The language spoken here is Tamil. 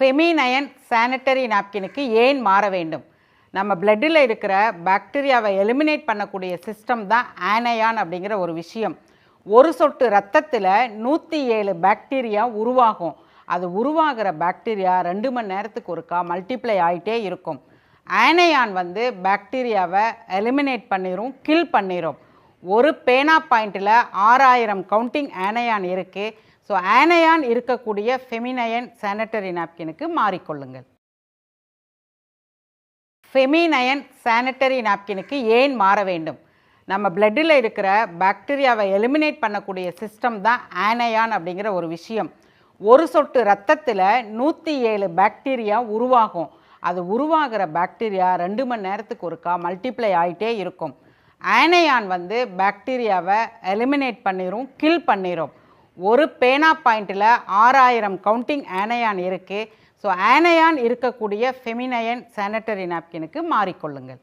ஃபெமினயன் சானிட்டரி நாப்கினுக்கு ஏன் மாற வேண்டும்? நம்ம பிளட்டில் இருக்கிற பாக்டீரியாவை எலிமினேட் பண்ணக்கூடிய சிஸ்டம் தான் ஆனையான் அப்படிங்கிற ஒரு விஷயம். ஒரு சொட்டு ரத்தத்தில் 107 பாக்டீரியா உருவாகும். அது உருவாகிற பாக்டீரியா 2 மணி நேரத்துக்கு ஒருக்கா மல்டிப்ளை ஆகிட்டே இருக்கும். ஆனையான் பாக்டீரியாவை எலிமினேட் பண்ணிடும், கில் பண்ணிடும். ஒரு பேனா பாயிண்டில் 6000 கவுண்டிங் ஆனையான் இருக்குது. ஸோ ஆனையான் இருக்கக்கூடிய ஃபெமினயன் சானிட்டரி நாப்கினுக்கு மாறிக்கொள்ளுங்கள். ஃபெமினயன் சானிட்டரி நாப்கினுக்கு ஏன் மாற வேண்டும்? நம்ம பிளட்டில் இருக்கிற பாக்டீரியாவை எலிமினேட் பண்ணக்கூடிய சிஸ்டம் தான் ஆனையான் அப்படிங்கிற ஒரு விஷயம். ஒரு சொட்டு ரத்தத்தில் 107 பாக்டீரியா உருவாகும். அது உருவாகிற பாக்டீரியா 2 மணி நேரத்துக்கு ஒருக்கா மல்டிப்ளை ஆகிட்டே இருக்கும். ஆனையான் பாக்டீரியாவை எலிமினேட் பண்ணிடும், கில் பண்ணிடும். ஒரு பேனா பாயிண்டில் 6000 கவுண்டிங் ஆனையான் இருக்குது. ஸோ ஆனையான் இருக்கக்கூடிய ஃபெமினயன் சானிட்டரி நாப்கினுக்கு மாறிக்கொள்ளுங்கள்.